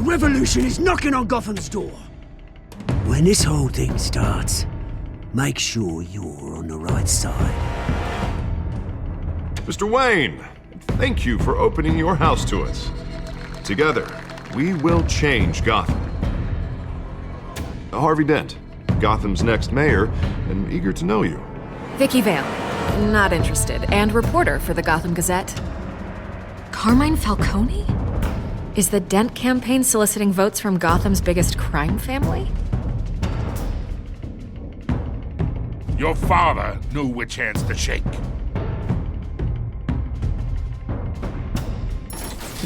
revolution is knocking on Gotham's door. When this whole thing starts, make sure you're on the right side. Mr. Wayne, thank you for opening your house to us. Together, we will change Gotham. Harvey Dent, Gotham's next mayor, and eager to know you. Vicky Vale, not interested, and reporter for the Gotham Gazette. Carmine Falcone? Is the Dent campaign soliciting votes from Gotham's biggest crime family? Your father knew which hands to shake.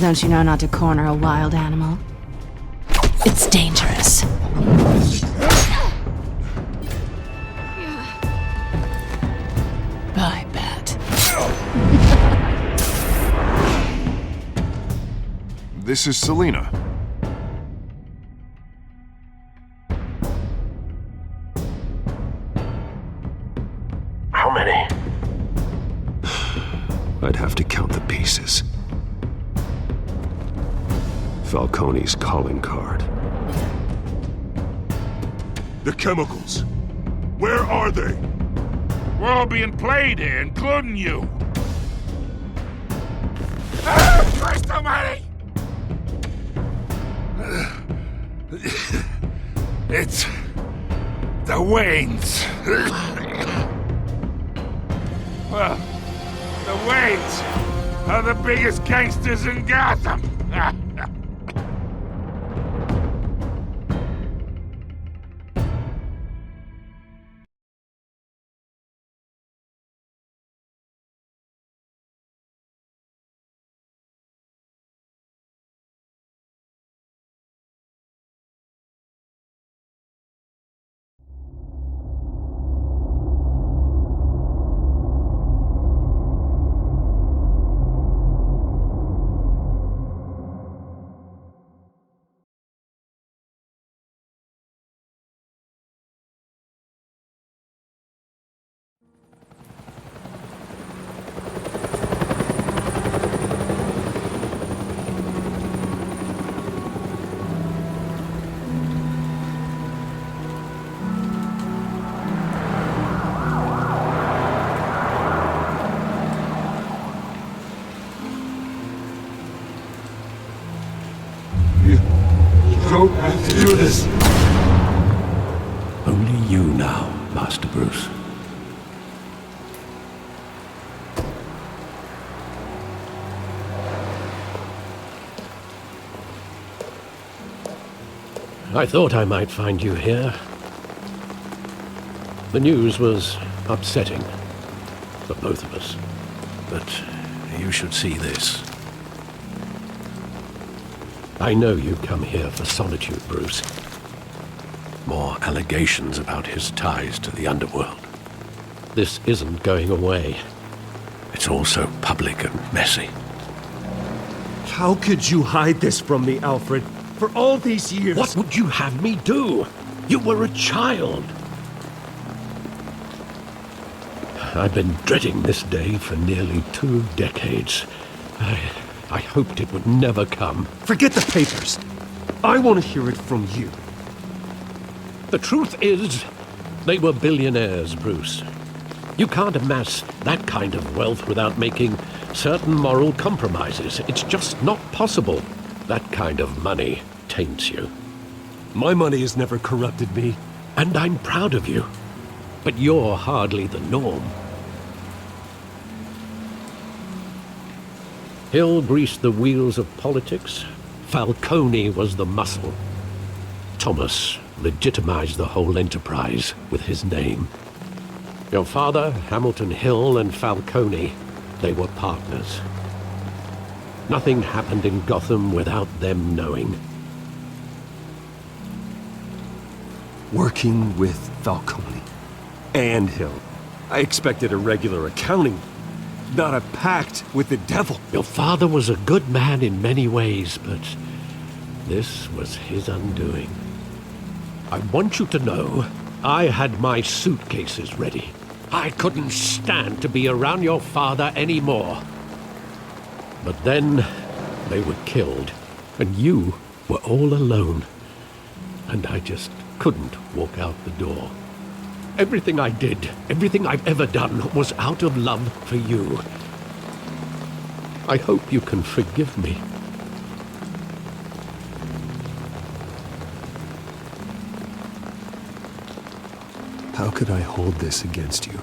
Don't you know not to corner a wild animal? It's dangerous. I bet. This is Selina. How many? I'd have to count the pieces. Falcone's calling card. The chemicals. Where are they? We're all being played here, including you. Ah, Christ almighty! It's the Waynes. Well, the Waynes are the biggest gangsters in Gotham. Don't have to do this. Only you now, Master Bruce. I thought I might find you here. The news was upsetting for both of us. But you should see this. I know you come here for solitude, Bruce. More allegations about his ties to the underworld. This isn't going away. It's all so public and messy. How could you hide this from me, Alfred? For all these years... What would you have me do? You were a child. I've been dreading this day for nearly 2 decades. I hoped it would never come. Forget the papers. I want to hear it from you. The truth is, they were billionaires, Bruce. You can't amass that kind of wealth without making certain moral compromises. It's just not possible. That kind of money taints you. My money has never corrupted me. And I'm proud of you. But you're hardly the norm. Hill greased the wheels of politics. Falcone was the muscle. Thomas legitimized the whole enterprise with his name. Your father, Hamilton Hill, and Falcone, they were partners. Nothing happened in Gotham without them knowing. Working with Falcone and Hill. I expected a regular accounting, not a pact with the devil. Your father was a good man in many ways, but this was his undoing. I want you to know, I had my suitcases ready. I couldn't stand to be around your father anymore. But then, they were killed, and you were all alone, and I just couldn't walk out the door. Everything I did, everything I've ever done, was out of love for you. I hope you can forgive me. How could I hold this against you?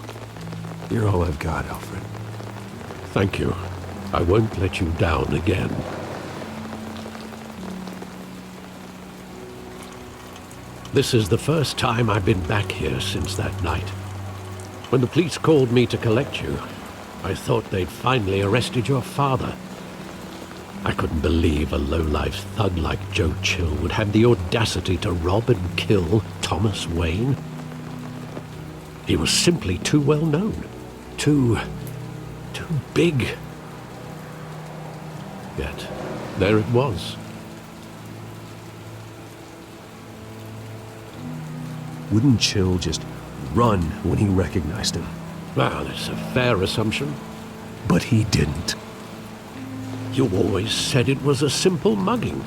You're all I've got, Alfred. Thank you. I won't let you down again. This is the first time I've been back here since that night. When the police called me to collect you, I thought they'd finally arrested your father. I couldn't believe a low-life thug like Joe Chill would have the audacity to rob and kill Thomas Wayne. He was simply too well known. Too big. Yet, there it was. Wouldn't Chill just run when he recognized him? Well, it's a fair assumption. But he didn't. You always said it was a simple mugging.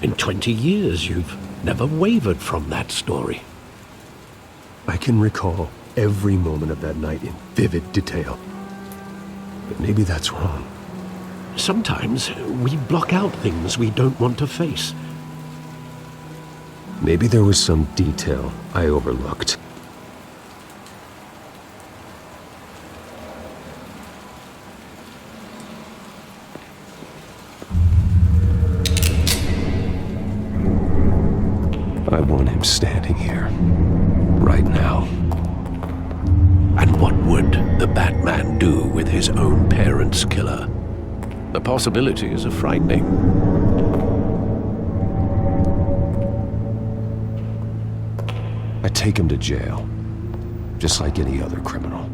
In 20 years, you've never wavered from that story. I can recall every moment of that night in vivid detail. But maybe that's wrong. Sometimes we block out things we don't want to face. Maybe there was some detail I overlooked. I want him standing here, right now. And what would the Batman do with his own parents' killer? The possibilities are frightening. I take him to jail, just like any other criminal.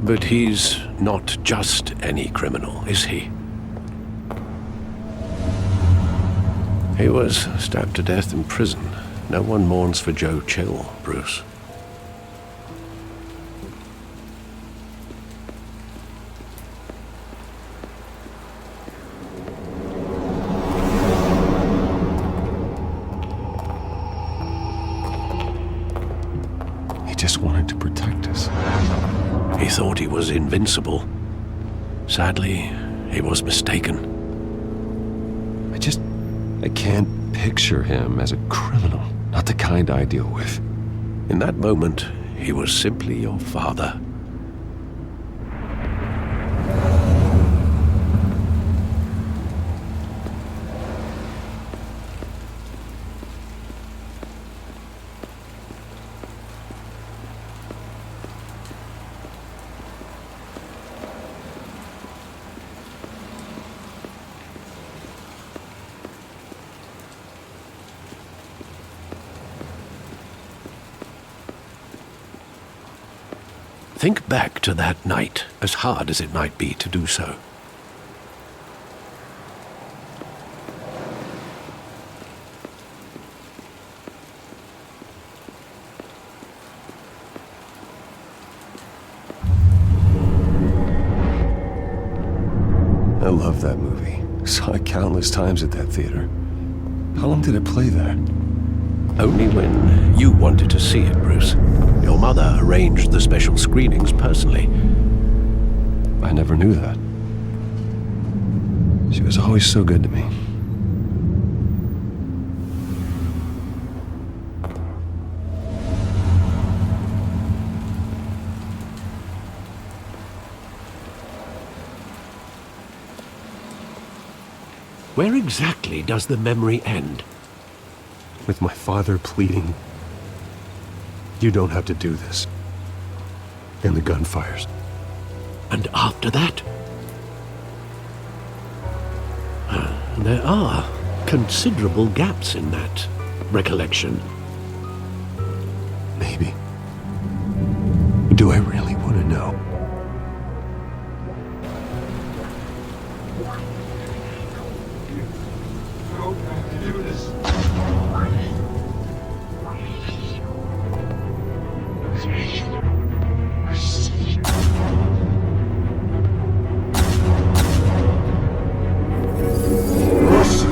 But he's not just any criminal, is he? He was stabbed to death in prison. No one mourns for Joe Chill, Bruce. He just wanted to protect us. He thought he was invincible. Sadly, he was mistaken. I can't picture him as a criminal. Not the kind I deal with. In that moment, he was simply your father. Think back to that night, as hard as it might be to do so. I love that movie. Saw it countless times at that theater. How long did it play there? Only when you wanted to see it, Bruce. Your mother arranged the special screenings personally. I never knew that. She was always so good to me. Where exactly does the memory end? With my father pleading, "You don't have to do this." And the gun fires. And after that? There are considerable gaps in that recollection. Maybe. Do I really want to know?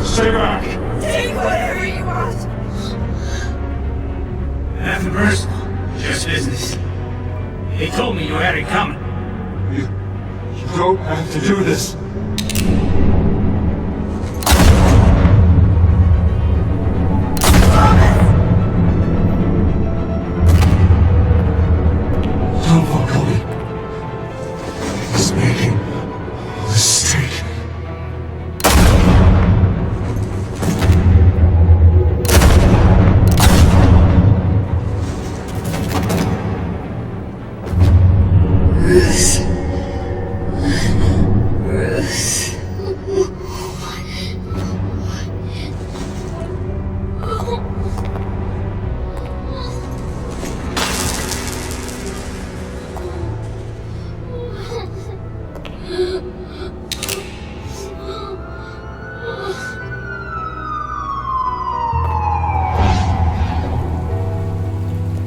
Stay back! Take whatever have to do this. Tom Falcone is making a mistake.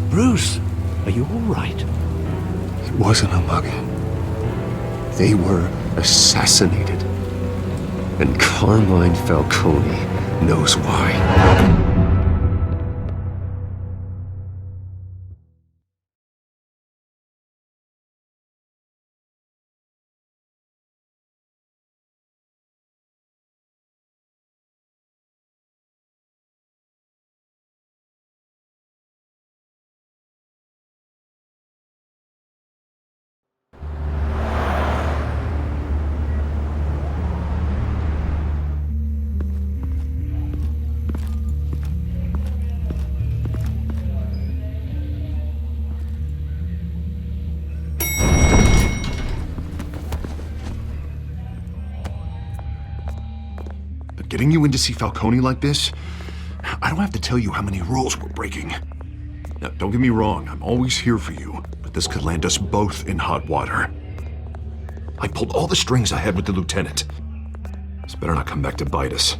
Bruce, are you all right? It wasn't a mugging. They were assassinated. And Carmine Falcone knows why. Getting you in to see Falcone like this? I don't have to tell you how many rules we're breaking. Now, don't get me wrong, I'm always here for you, but this could land us both in hot water. I pulled all the strings I had with the lieutenant. This better not come back to bite us.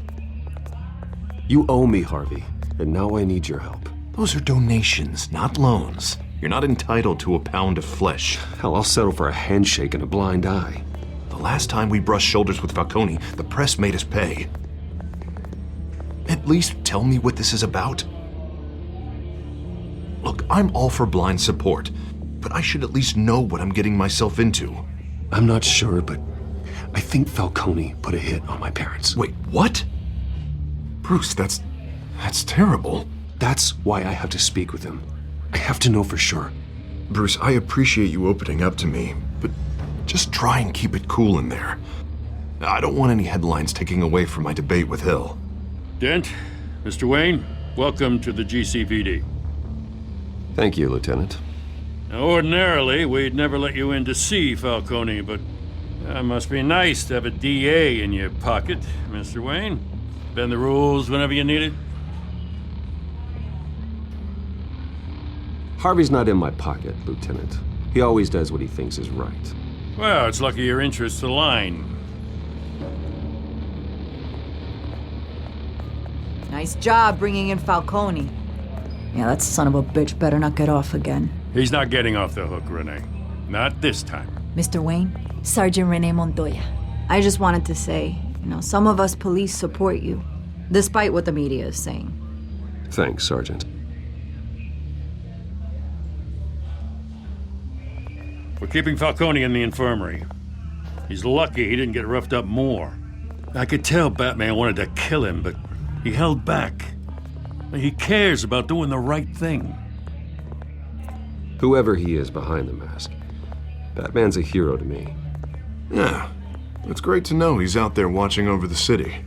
You owe me, Harvey, and now I need your help. Those are donations, not loans. You're not entitled to a pound of flesh. Hell, I'll settle for a handshake and a blind eye. The last time we brushed shoulders with Falcone, the press made us pay. At least tell me what this is about. Look, I'm all for blind support, but I should at least know what I'm getting myself into. I'm not sure, but I think Falcone put a hit on my parents. Wait, what? Bruce, that's terrible. That's why I have to speak with him. I have to know for sure. Bruce, I appreciate you opening up to me, but just try and keep it cool in there. I don't want any headlines taking away from my debate with Hill. Dent, Mr. Wayne, welcome to the GCPD. Thank you, Lieutenant. Now, ordinarily, we'd never let you in to see Falcone, but it must be nice to have a DA in your pocket, Mr. Wayne. Bend the rules whenever you need it. Harvey's not in my pocket, Lieutenant. He always does what he thinks is right. Well, it's lucky your interests align. Nice job bringing in Falcone. Yeah, that son of a bitch better not get off again. He's not getting off the hook, Renee. Not this time. Mr. Wayne, Sergeant Renee Montoya. I just wanted to say, some of us police support you, despite what the media is saying. Thanks, Sergeant. We're keeping Falcone in the infirmary. He's lucky he didn't get roughed up more. I could tell Batman wanted to kill him, but he held back. He cares about doing the right thing. Whoever he is behind the mask, Batman's a hero to me. Yeah, it's great to know he's out there watching over the city.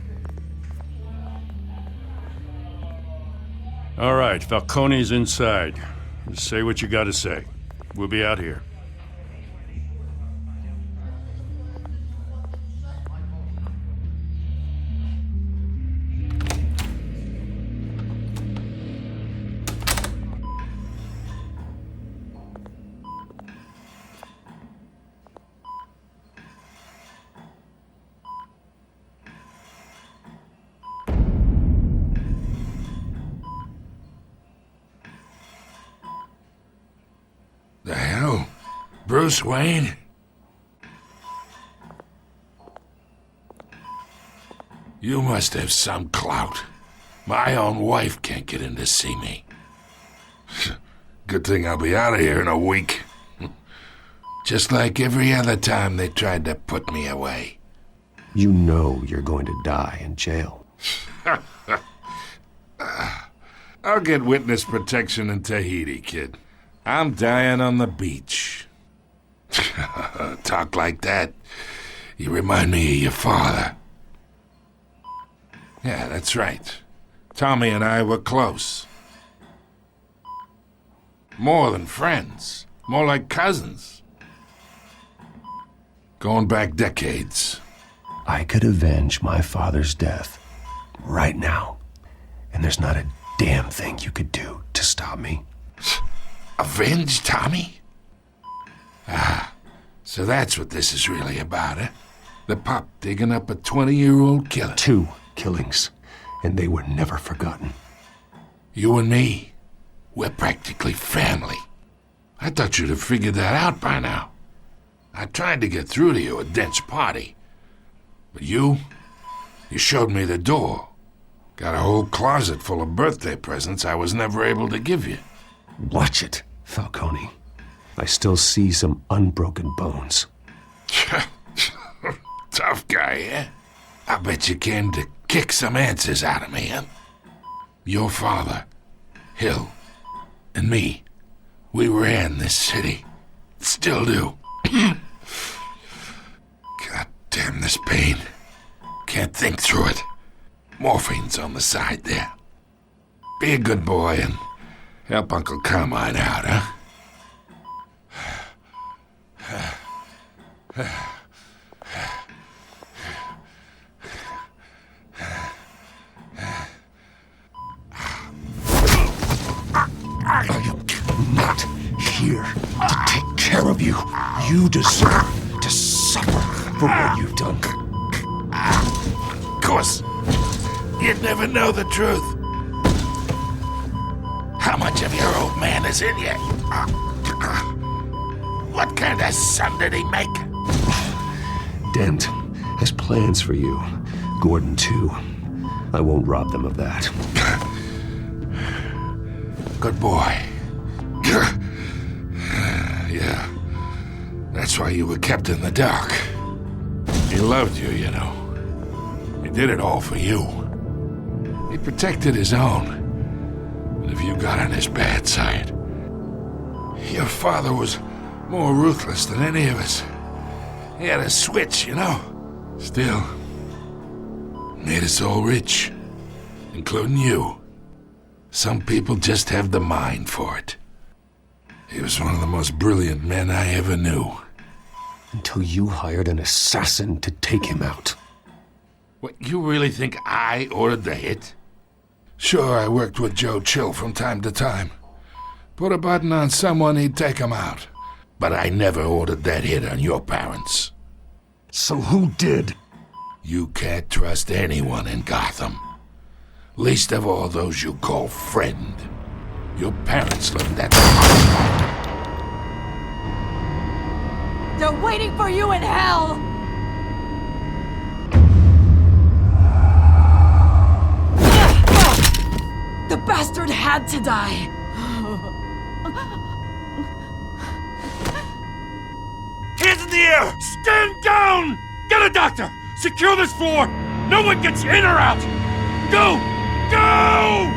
All right, Falcone's inside. Just say what you gotta say. We'll be out here. The hell? Bruce Wayne? You must have some clout. My own wife can't get in to see me. Good thing I'll be out of here in a week. Just like every other time they tried to put me away. You know you're going to die in jail. I'll get witness protection in Tahiti, kid. I'm dying on the beach. Talk like that. You remind me of your father. Yeah, that's right. Tommy and I were close. More than friends. More like cousins. Going back decades. I could avenge my father's death right now, and there's not a damn thing you could do to stop me. Avenge Tommy? Ah, so that's what this is really about, eh? The pup digging up a 20-year-old killer. 2 killings, and they were never forgotten. You and me, we're practically family. I thought you'd have figured that out by now. I tried to get through to you at Dent's party. But you showed me the door. Got a whole closet full of birthday presents I was never able to give you. Watch it, Falcone. I still see some unbroken bones. Tough guy, eh? I bet you came to kick some answers out of me, huh? Your father, Hill, and me, we ran this city. Still do. God damn this pain. Can't think through it. Morphine's on the side there. Be a good boy and help Uncle Carmine out, huh? I am not here to take care of you. You deserve to suffer for what you've done. Of course, you'd never know the truth. How much of your old man is in you? What kind of son did he make? Dent has plans for you. Gordon, too. I won't rob them of that. Good boy. Yeah. That's why you were kept in the dark. He loved you, you know. He did it all for you. He protected his own. But if you got on his bad side, your father was more ruthless than any of us. He had a switch, you know. Still, made us all rich, including you. Some people just have the mind for it. He was one of the most brilliant men I ever knew. Until you hired an assassin to take him out. What, you really think I ordered the hit? Sure, I worked with Joe Chill from time to time. Put a button on someone, he'd take him out. But I never ordered that hit on your parents. So who did? You can't trust anyone in Gotham. Least of all those you call friend. Your parents learned that. They're waiting for you in hell! The bastard had to die! Hands in the air! Stand down! Get a doctor! Secure this floor! No one gets in or out! Go! Go!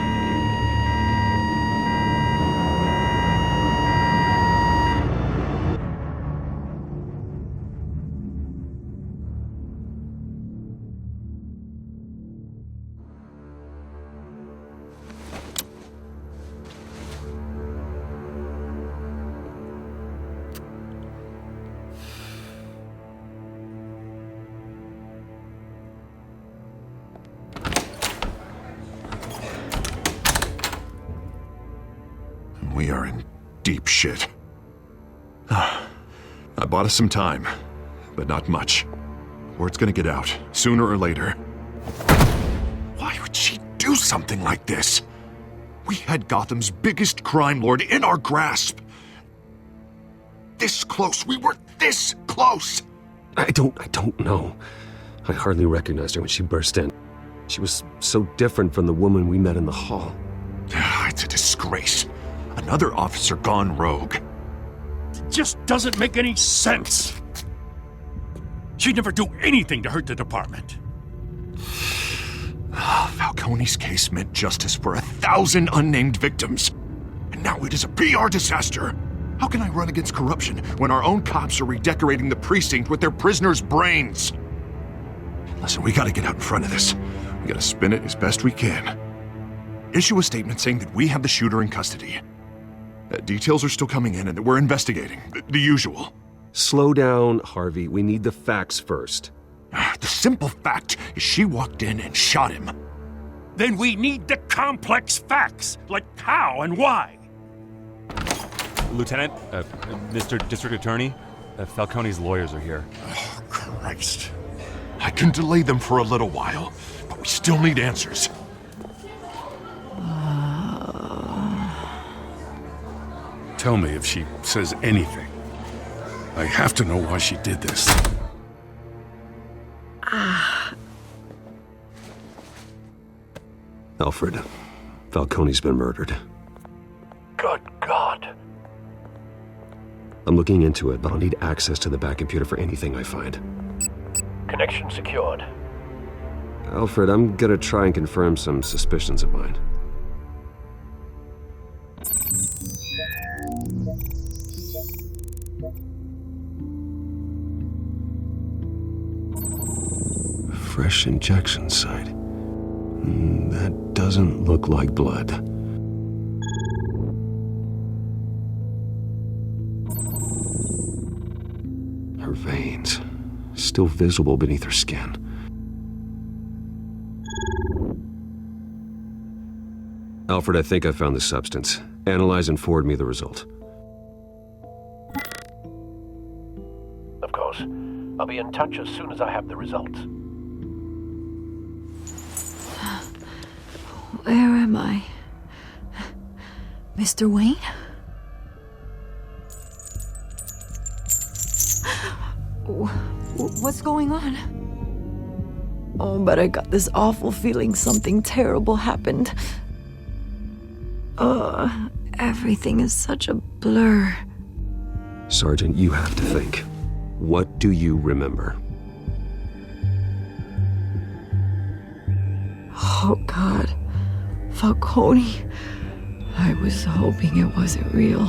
We are in deep shit. I bought us some time, but not much. Word's gonna get out, sooner or later. Why would she do something like this? We had Gotham's biggest crime lord in our grasp. This close, we were this close! I don't know. I hardly recognized her when she burst in. She was so different from the woman we met in the hall. It's a disgrace. Another officer gone rogue. just doesn't make any sense. She'd never do anything to hurt the department. Falcone's case meant justice for 1,000 unnamed victims. And now it is a PR disaster. How can I run against corruption when our own cops are redecorating the precinct with their prisoners' brains? Listen, we gotta get out in front of this. We gotta spin it as best we can. Issue a statement saying that we have the shooter in custody. Details are still coming in and that we're investigating. The usual. Slow down, Harvey. We need the facts first. The simple fact is she walked in and shot him. Then we need the complex facts, like how and why. Lieutenant, Mr. District Attorney, Falcone's lawyers are here. Oh, Christ. I can delay them for a little while, but we still need answers. Tell me if she says anything. I have to know why she did this. Alfred, Falcone's been murdered. Good God. I'm looking into it, but I'll need access to the back computer for anything I find. Connection secured. Alfred, I'm gonna try and confirm some suspicions of mine. Fresh injection site. That doesn't look like blood. Her veins, still visible beneath her skin. Alfred, I think I found the substance. Analyze and forward me the result. Of course. I'll be in touch as soon as I have the results. Where am I? Mr. Wayne? What's going on? Oh, but I got this awful feeling something terrible happened. Everything is such a blur. Sergeant, you have to think. What do you remember? Oh, God. Falcone. I was hoping it wasn't real.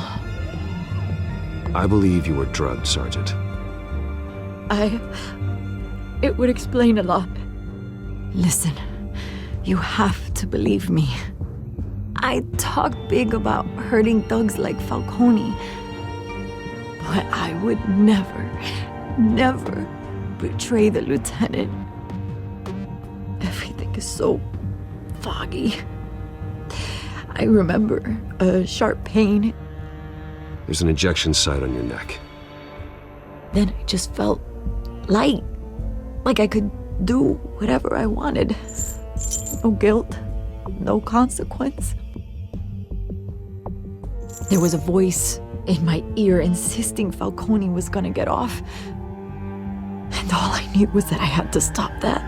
I believe you were drugged, Sergeant. It would explain a lot. Listen, you have to believe me. I talk big about hurting thugs like Falcone, but I would never betray the lieutenant. Everything is so foggy. I remember a sharp pain. There's an injection site on your neck. Then I just felt light, like I could do whatever I wanted. No guilt, no consequence. There was a voice in my ear insisting Falcone was gonna get off. And all I knew was that I had to stop that.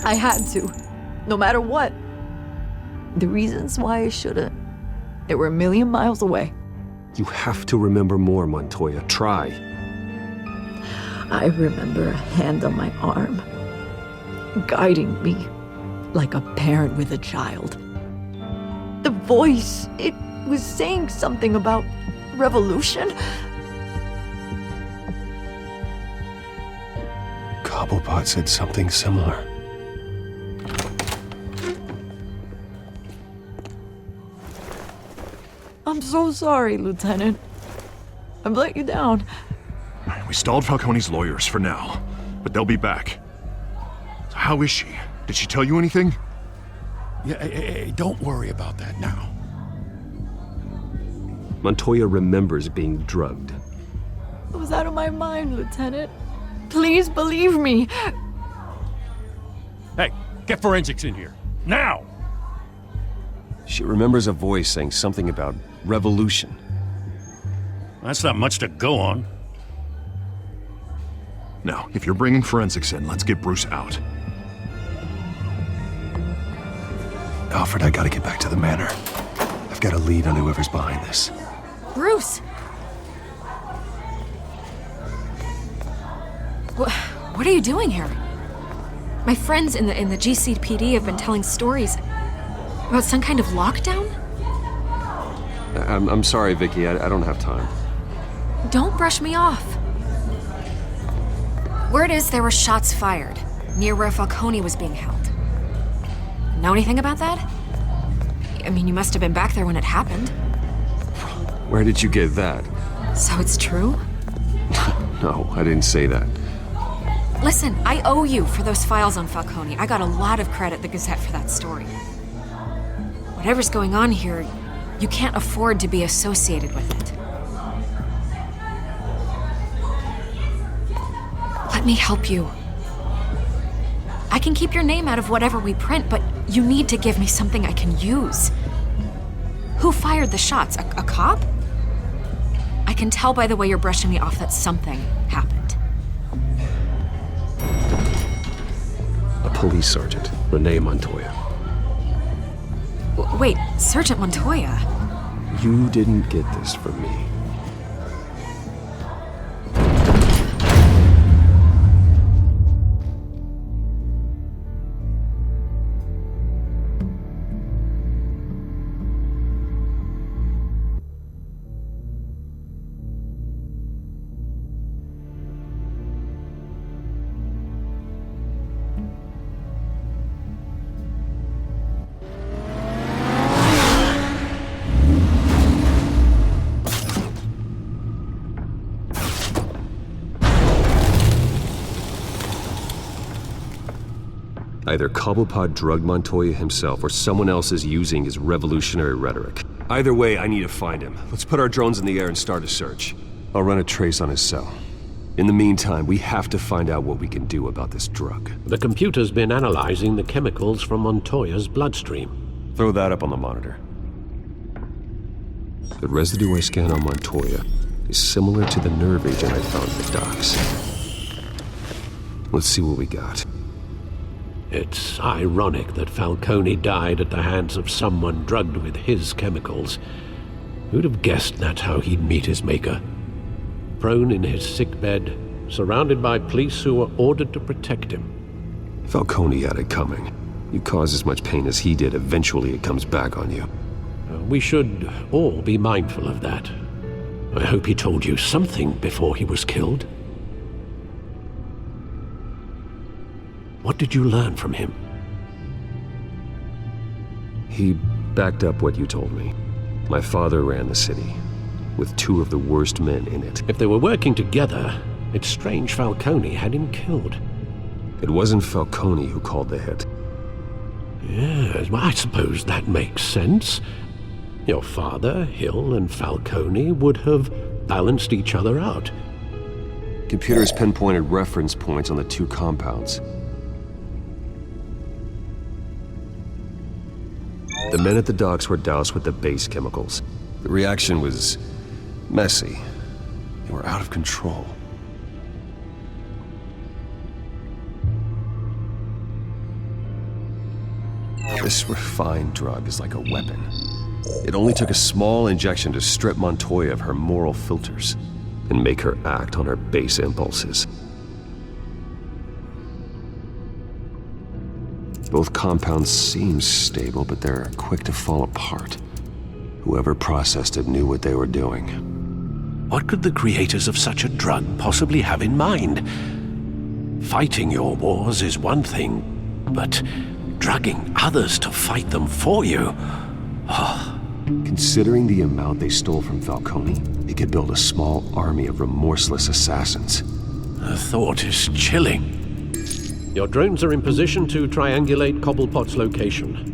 I had to, no matter what. The reasons why I shouldn't, they were a million miles away. You have to remember more, Montoya. Try. I remember a hand on my arm, guiding me like a parent with a child. The voice, it was saying something about revolution. Cobblepot said something similar. I'm so sorry, Lieutenant. I've let you down. We stalled Falcone's lawyers for now, but they'll be back. So how is she? Did she tell you anything? Yeah, hey, don't worry about that now. Montoya remembers being drugged. I was out of my mind, Lieutenant. Please believe me. Hey, get forensics in here. Now! She remembers a voice saying something about revolution. That's not much to go on. Now, if you're bringing forensics in, let's get Bruce out. Alfred, I gotta get back to the manor. I've got a lead on whoever's behind this. Bruce! What are you doing here? My friends in the GCPD have been telling stories about some kind of lockdown? I'm sorry, Vicky. I don't have time. Don't brush me off. Word is there were shots fired near where Falcone was being held. Know anything about that? I mean, you must have been back there when it happened. Where did you get that? So it's true? No, I didn't say that. Listen, I owe you for those files on Falcone. I got a lot of credit at the Gazette for that story. Whatever's going on here, you can't afford to be associated with it. Let me help you. I can keep your name out of whatever we print, but you need to give me something I can use. Who fired the shots? A cop? I can tell by the way you're brushing me off that something happened. A police sergeant, Renee Montoya. Wait, Sergeant Montoya? You didn't get this from me. Either Cobblepot drugged Montoya himself or someone else is using his revolutionary rhetoric. Either way, I need to find him. Let's put our drones in the air and start a search. I'll run a trace on his cell. In the meantime, we have to find out what we can do about this drug. The computer's been analyzing the chemicals from Montoya's bloodstream. Throw that up on the monitor. The residue I scanned on Montoya is similar to the nerve agent I found at the docks. Let's see what we got. It's ironic that Falcone died at the hands of someone drugged with his chemicals. Who'd have guessed that's how he'd meet his maker? Prone in his sickbed, surrounded by police who were ordered to protect him. Falcone had it coming. You cause as much pain as he did, eventually it comes back on you. We should all be mindful of that. I hope he told you something before he was killed. What did you learn from him? He backed up what you told me. My father ran the city, with two of the worst men in it. If they were working together, it's strange Falcone had him killed. It wasn't Falcone who called the hit. Yes, well, I suppose that makes sense. Your father, Hill, and Falcone would have balanced each other out. Computers pinpointed reference points on the two compounds. The men at the docks were doused with the base chemicals. The reaction was messy. They were out of control. This refined drug is like a weapon. It only took a small injection to strip Montoya of her moral filters and make her act on her base impulses. Both compounds seem stable, but they're quick to fall apart. Whoever processed it knew what they were doing. What could the creators of such a drug possibly have in mind? Fighting your wars is one thing, but drugging others to fight them for you? Oh. Considering the amount they stole from Falcone, they could build a small army of remorseless assassins. The thought is chilling. Your drones are in position to triangulate Cobblepot's location.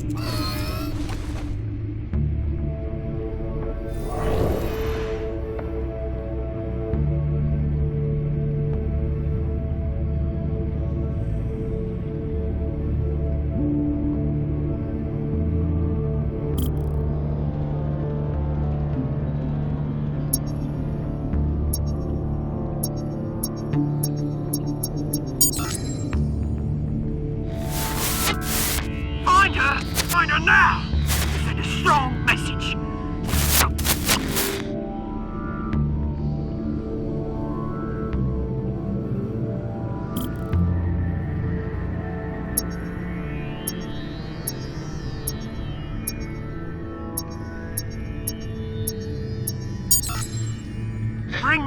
Find her now! Send a strong message.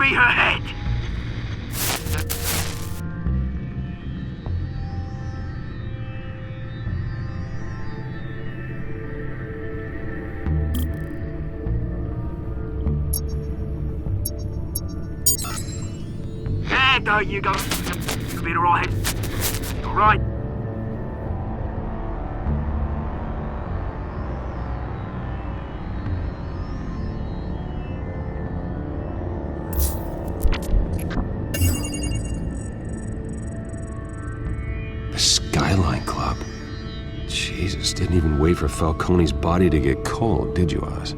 me her head! There you go. You'll be alright. Alright. The Skyline Club. Jesus, didn't even wait for Falcone's body to get cold, did you, Oz?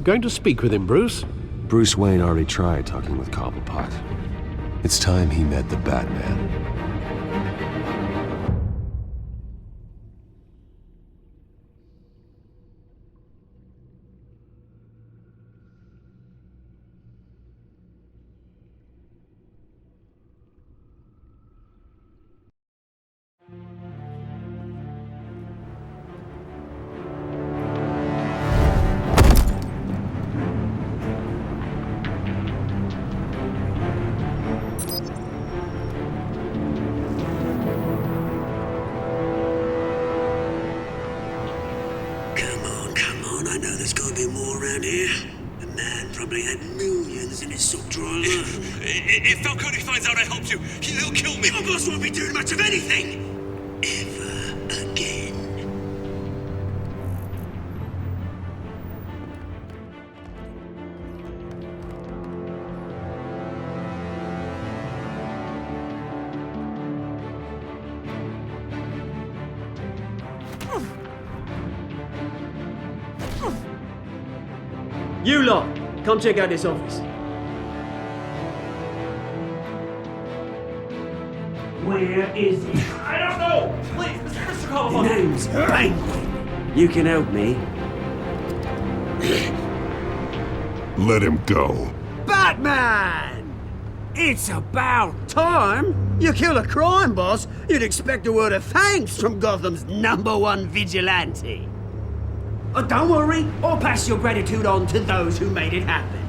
Going to speak with him, Bruce? Bruce Wayne already tried talking with Cobblepot. It's time he met the Batman. I know there's gonna be more around here. The man probably had millions in his sub-drawer. If Falcone finds out I helped you, he'll kill me. Your boss won't be doing much of anything. Ever again. You lot, come check out this office. Where is he? I don't know! Please, Mr. Cobblepot! His name's Penguin. You can help me. Let him go. Batman! It's about time. You kill a crime boss, you'd expect a word of thanks from Gotham's #1 vigilante. Oh, don't worry, I'll pass your gratitude on to those who made it happen.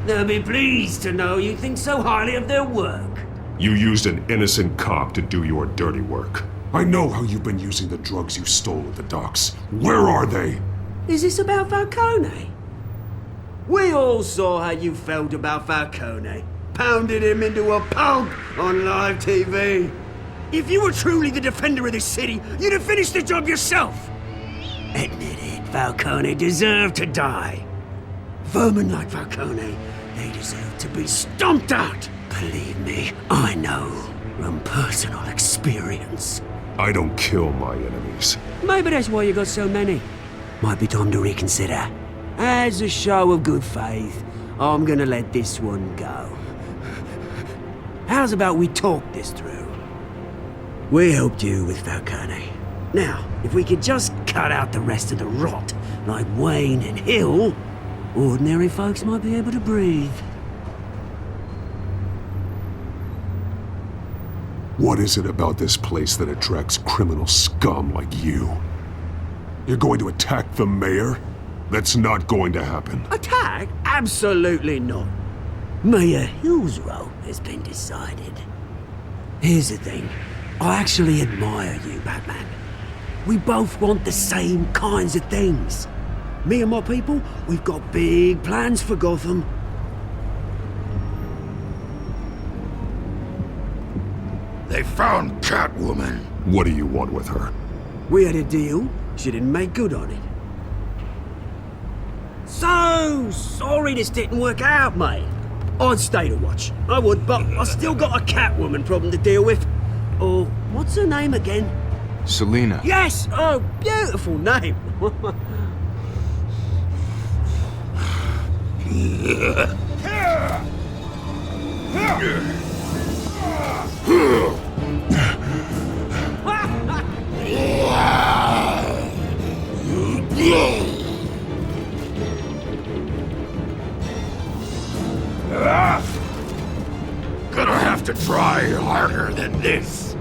They'll be pleased to know you think so highly of their work. You used an innocent cop to do your dirty work. I know how you've been using the drugs you stole at the docks. Where are they? Is this about Falcone? We all saw how you felt about Falcone. Pounded him into a pulp on live TV. If you were truly the defender of this city, you'd have finished the job yourself. Admit it, Falcone deserved to die. Vermin like Falcone, they deserve to be stomped out. Believe me, I know from personal experience. I don't kill my enemies. Maybe that's why you got so many. Might be time to reconsider. As a show of good faith, I'm gonna let this one go. How's about we talk this through? We helped you with Falcone. Now, if we could just cut out the rest of the rot, like Wayne and Hill, ordinary folks might be able to breathe. What is it about this place that attracts criminal scum like you? You're going to attack the mayor? That's not going to happen. Attack? Absolutely not. Mayor Hill's role has been decided. Here's the thing. I actually admire you, Batman. We both want the same kinds of things. Me and my people, we've got big plans for Gotham. They found Catwoman. What do you want with her? We had a deal. She didn't make good on it. So sorry this didn't work out, mate. I'd stay to watch. I would, but I still got a Catwoman problem to deal with. Oh, what's her name again? Selina. Yes! Oh, beautiful name. Gonna have to try harder than this.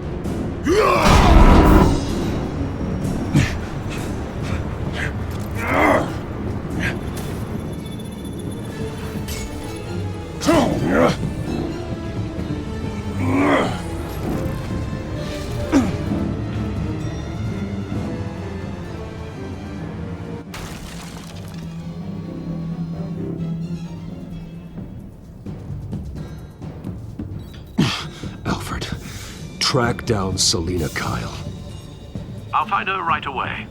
track down Selina Kyle. I'll find her right away.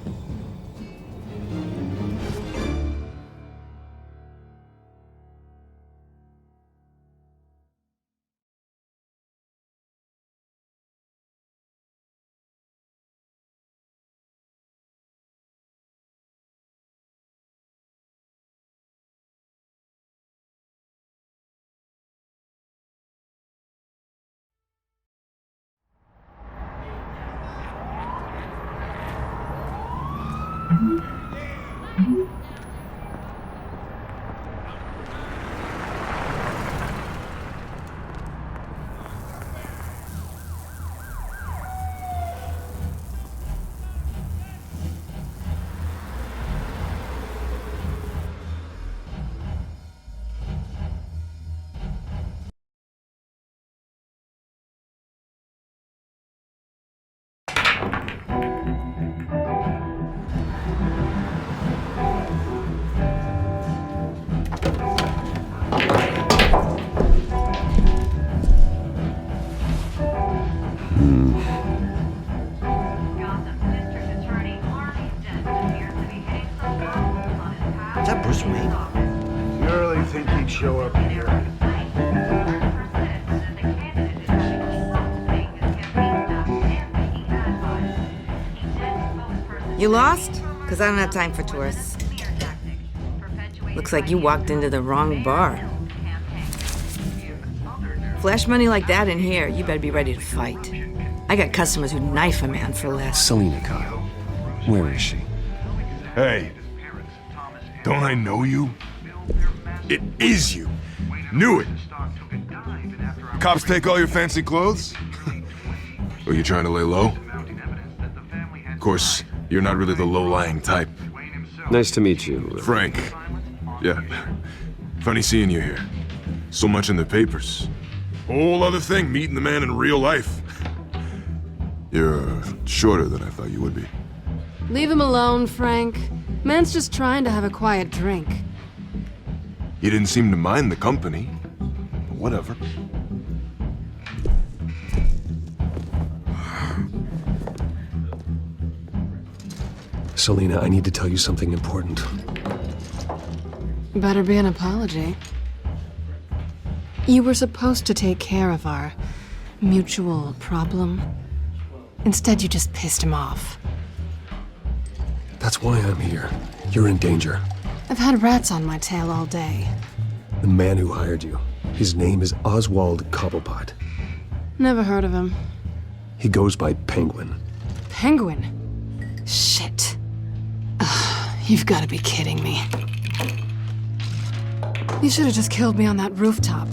Is that Bruce Wayne? You really think he'd show up here? You lost? Because I don't have time for tourists. Looks like you walked into the wrong bar. Flash money like that in here, you better be ready to fight. I got customers who'd knife a man for less. Selina Kyle. Where is she? Hey, don't I know you? It is you. Knew it. Cops take all your fancy clothes? Are you trying to lay low? Of course, you're not really the low-lying type. Nice to meet you. Frank. Yeah. Funny seeing you here. So much in the papers. Whole other thing, meeting the man in real life. You're shorter than I thought you would be. Leave him alone, Frank. Man's just trying to have a quiet drink. You didn't seem to mind the company. But whatever. Selina, I need to tell you something important. Better be an apology. You were supposed to take care of our mutual problem. Instead, you just pissed him off. That's why I'm here. You're in danger. I've had rats on my tail all day. The man who hired you, his name is Oswald Cobblepot. Never heard of him. He goes by Penguin. Penguin? Shit. Ugh, you've got to be kidding me. You should have just killed me on that rooftop.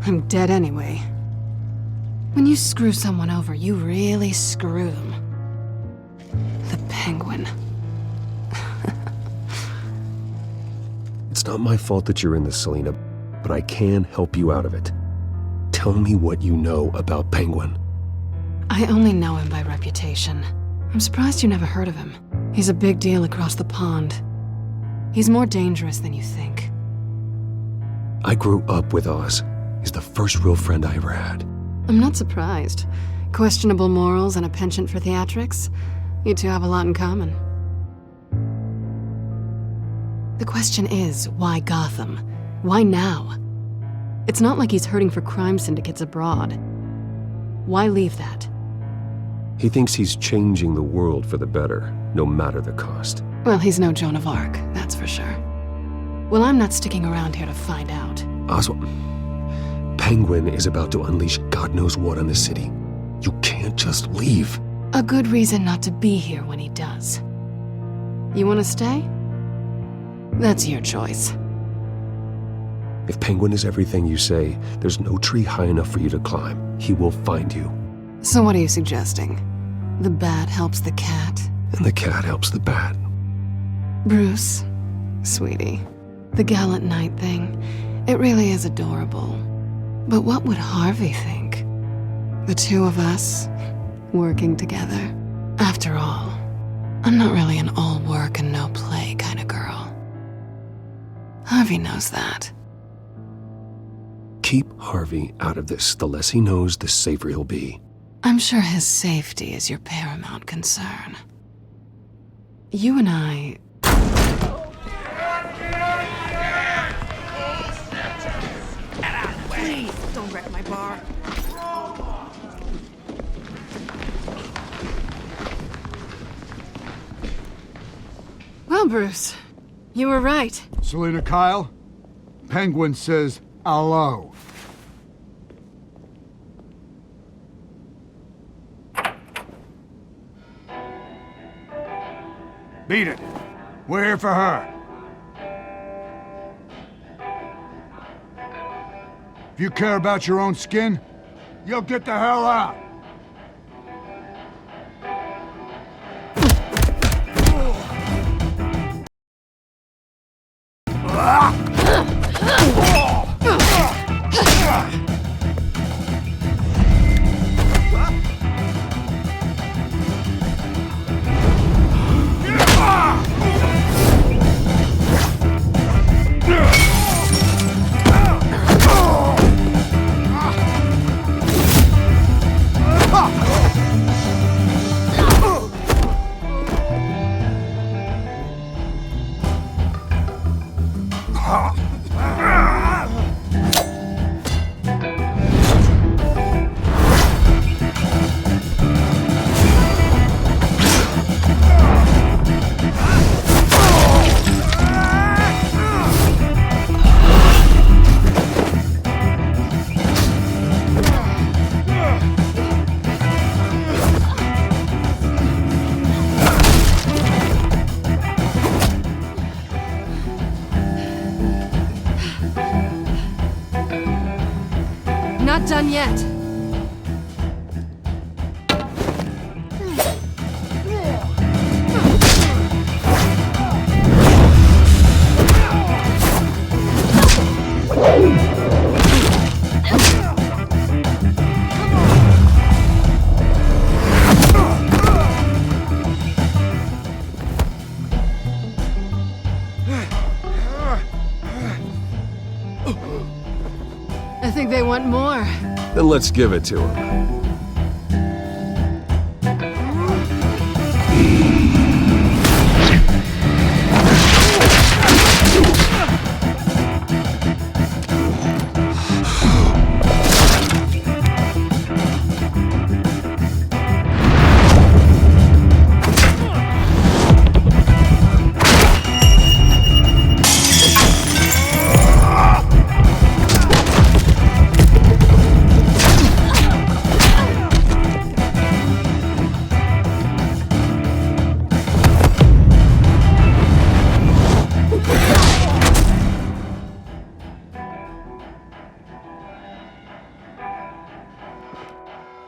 I'm dead anyway. When you screw someone over, you really screw them. The Penguin. It's not my fault that you're in this, Selina, but I can help you out of it. Tell me what you know about Penguin. I only know him by reputation. I'm surprised you never heard of him. He's a big deal across the pond. He's more dangerous than you think. I grew up with Oz. He's the first real friend I ever had. I'm not surprised. Questionable morals and a penchant for theatrics. You two have a lot in common. The question is, why Gotham? Why now? It's not like he's hurting for crime syndicates abroad. Why leave that? He thinks he's changing the world for the better, no matter the cost. Well, he's no Joan of Arc, that's for sure. Well, I'm not sticking around here to find out. Oswald, Penguin is about to unleash God knows what on the city. You can't just leave. A good reason not to be here when he does. You want to stay? That's your choice. If Penguin is everything you say, there's no tree high enough for you to climb. He will find you. So what are you suggesting? The bat helps the cat? And the cat helps the bat. Bruce, sweetie, the gallant knight thing, it really is adorable. But what would Harvey think? The two of us, working together. After all, I'm not really an all work and no play kind of girl. Harvey knows that. Keep Harvey out of this. The less he knows, the safer he'll be. I'm sure his safety is your paramount concern. You and I... Please, don't wreck my bar. Well, Bruce, you were right. Selina Kyle? Penguin says hello. Beat it. We're here for her. If you care about your own skin, you'll get the hell out. Not done yet. I think they want more. Then let's give it to him.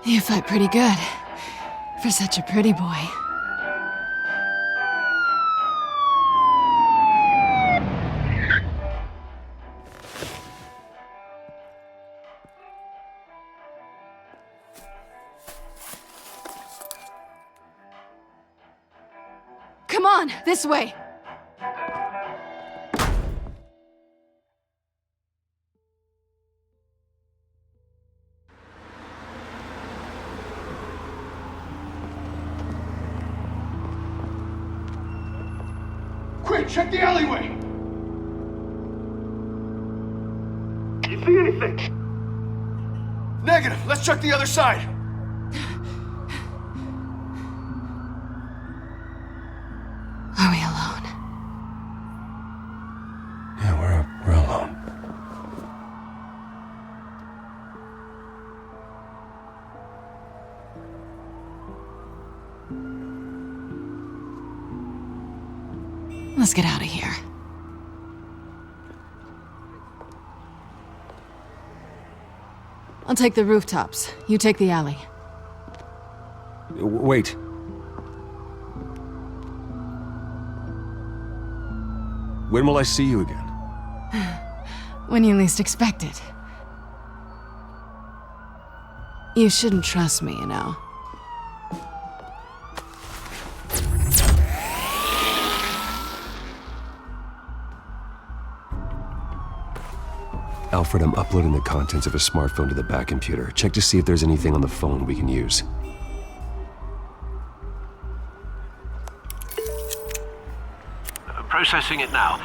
You fight pretty good, for such a pretty boy. Come on, this way! Quick, check the alleyway! You see anything? Negative. Let's check the other side. Are we alone? Yeah, we're alone. Let's get out of here. I'll take the rooftops. You take the alley. Wait. When will I see you again? When you least expect it. You shouldn't trust me, you know. Alfred, I'm uploading the contents of a smartphone to the back computer. Check to see if there's anything on the phone we can use. Processing it now.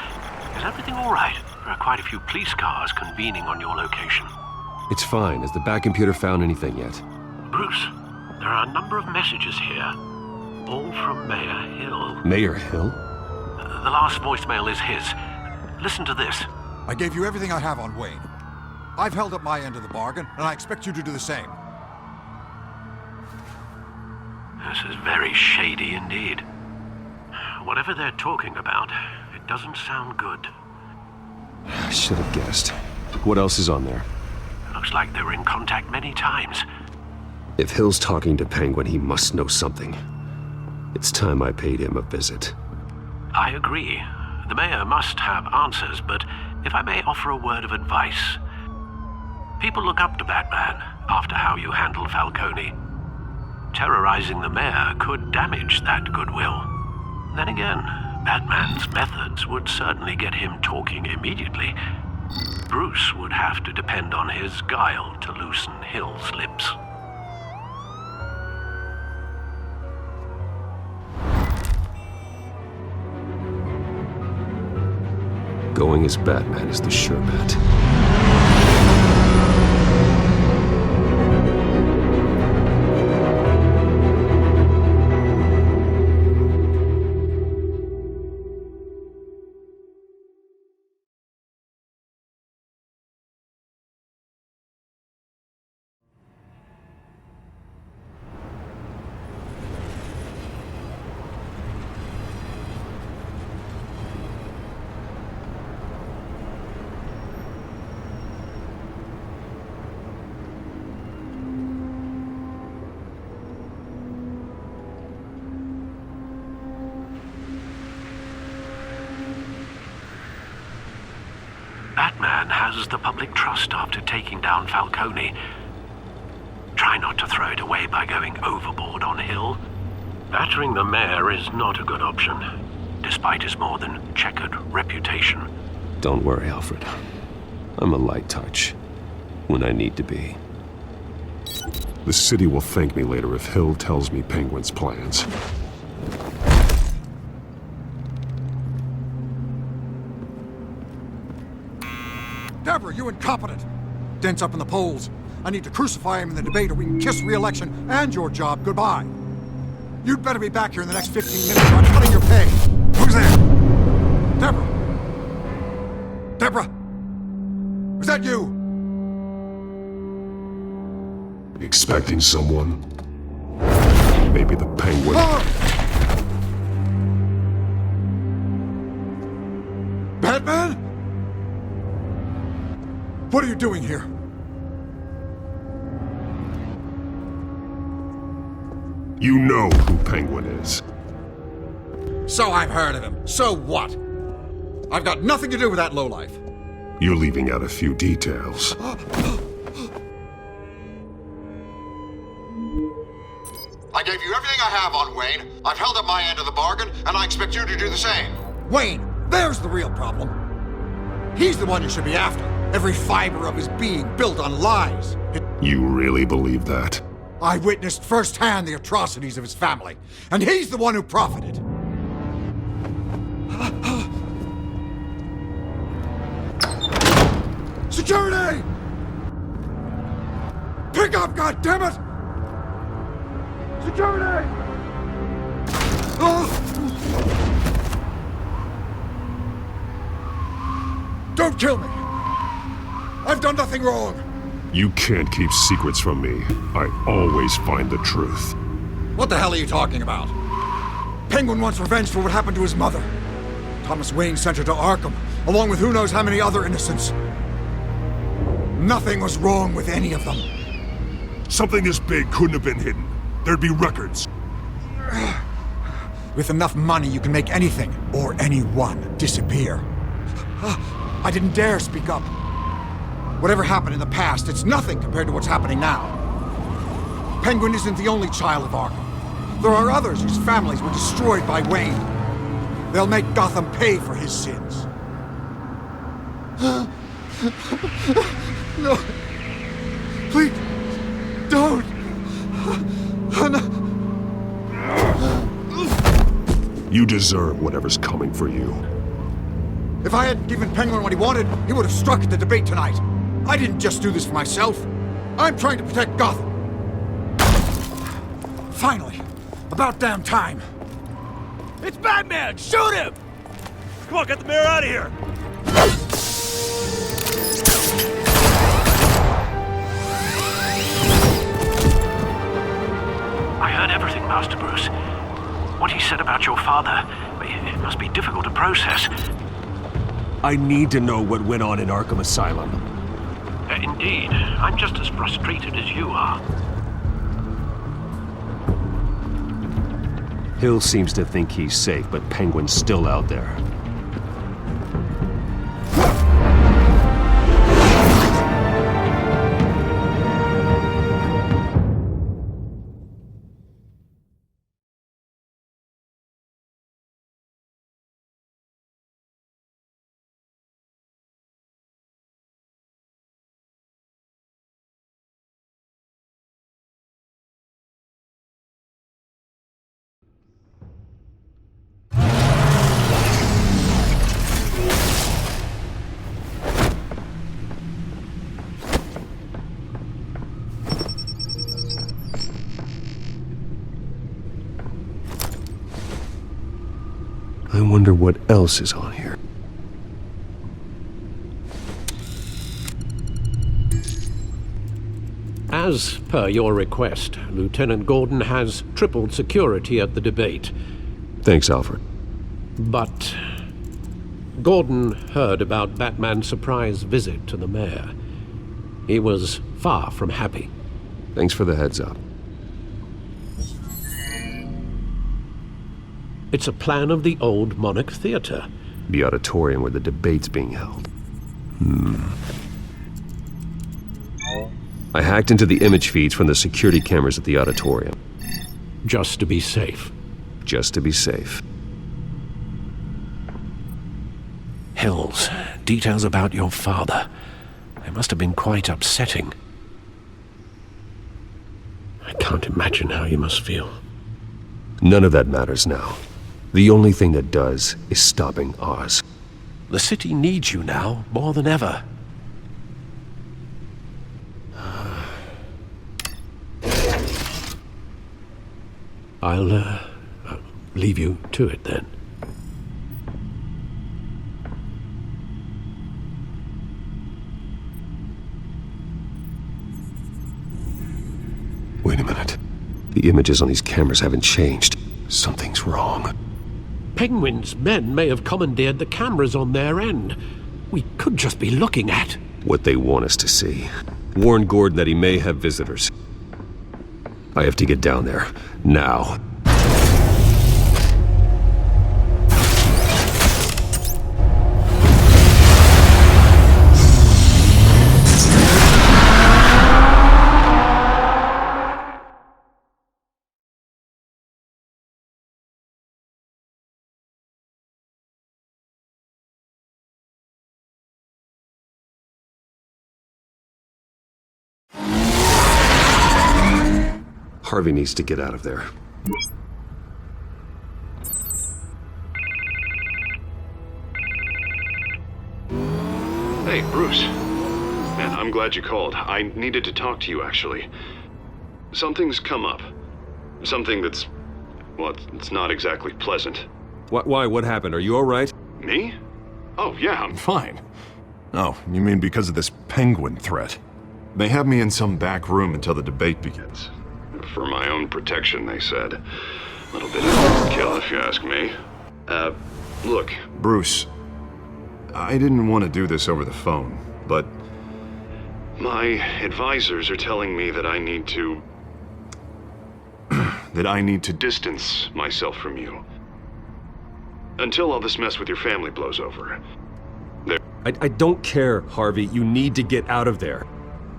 Is everything all right? There are quite a few police cars convening on your location. It's fine. Has the back computer found anything yet? Bruce, there are a number of messages here. All from Mayor Hill. Mayor Hill? The last voicemail is his. Listen to this. I gave you everything I have on Wayne. I've held up my end of the bargain, and I expect you to do the same. This is very shady indeed. Whatever they're talking about, it doesn't sound good. I should have guessed. What else is on there? Looks like they were in contact many times. If Hill's talking to Penguin, he must know something. It's time I paid him a visit. I agree. The mayor must have answers, but if I may offer a word of advice. People look up to Batman after how you handled Falcone. Terrorizing the mayor could damage that goodwill. Then again, Batman's methods would certainly get him talking immediately. Bruce would have to depend on his guile to loosen Hill's lips. Going as Batman is the sure bet. Batman has the public trust after taking down Falcone. Try not to throw it away by going overboard on Hill. Battering the mayor is not a good option, despite his more than checkered reputation. Don't worry, Alfred. I'm a light touch when I need to be. The city will thank me later if Hill tells me Penguin's plans. Deborah, you incompetent! Dent's up in the polls. I need to crucify him in the debate or we can kiss re-election and your job goodbye. You'd better be back here in the next 15 minutes or I'm cutting your pay. Who's there? Deborah? Deborah? Was that you? Expecting someone? Maybe the Penguin. Batman? What are you doing here? You know who Penguin is. So I've heard of him. So what? I've got nothing to do with that lowlife. You're leaving out a few details. I gave you everything I have on Wayne. I've held up my end of the bargain, and I expect you to do the same. Wayne, there's the real problem. He's the one you should be after. Every fiber of his being built on lies. You really believe that? I witnessed firsthand the atrocities of his family, and he's the one who profited. Security! Pick up, goddammit! Security! Don't kill me! I've done nothing wrong! You can't keep secrets from me. I always find the truth. What the hell are you talking about? Penguin wants revenge for what happened to his mother. Thomas Wayne sent her to Arkham, along with who knows how many other innocents. Nothing was wrong with any of them. Something this big couldn't have been hidden. There'd be records. With enough money, you can make anything, or anyone, disappear. I didn't dare speak up. Whatever happened in the past, it's nothing compared to what's happening now. Penguin isn't the only child of Arkham. There are others whose families were destroyed by Wayne. They'll make Gotham pay for his sins. No. Please, don't. You deserve whatever's coming for you. If I hadn't given Penguin what he wanted, he would have struck at the debate tonight. I didn't just do this for myself. I'm trying to protect Gotham. Finally. About damn time. It's Batman! Shoot him! Come on, get the mayor out of here! I heard everything, Master Bruce. What he said about your father, it must be difficult to process. I need to know what went on in Arkham Asylum. Indeed. I'm just as frustrated as you are. Hill seems to think he's safe, but Penguin's still out there. I wonder what else is on here. As per your request, Lieutenant Gordon has tripled security at the debate. Thanks, Alfred. But Gordon heard about Batman's surprise visit to the mayor. He was far from happy. Thanks for the heads up. It's a plan of the old Monarch Theater. The auditorium where the debate's being held. I hacked into the image feeds from the security cameras at the auditorium. Just to be safe. Just to be safe. Hills, details about your father. They must have been quite upsetting. I can't imagine how you must feel. None of that matters now. The only thing that does is stopping Oz. The city needs you now, more than ever. I'll leave you to it then. Wait a minute. The images on these cameras haven't changed. Something's wrong. Penguin's men may have commandeered the cameras on their end. We could just be looking at what they want us to see. Warn Gordon that he may have visitors. I have to get down there. Now. Harvey needs to get out of there. Hey, Bruce. Man, I'm glad you called. I needed to talk to you, actually. Something's come up. Something that's... well, it's not exactly pleasant. Why? What happened? Are you all right? Me? Oh, yeah, I'm fine. Oh, you mean because of this Penguin threat? They have me in some back room until the debate begins. For my own protection, they said. A little bit of overkill, if you ask me. Look, Bruce, I didn't want to do this over the phone, but my advisors are telling me that I need to... that I need to distance myself from you. Until all this mess with your family blows over. I don't care, Harvey. You need to get out of there.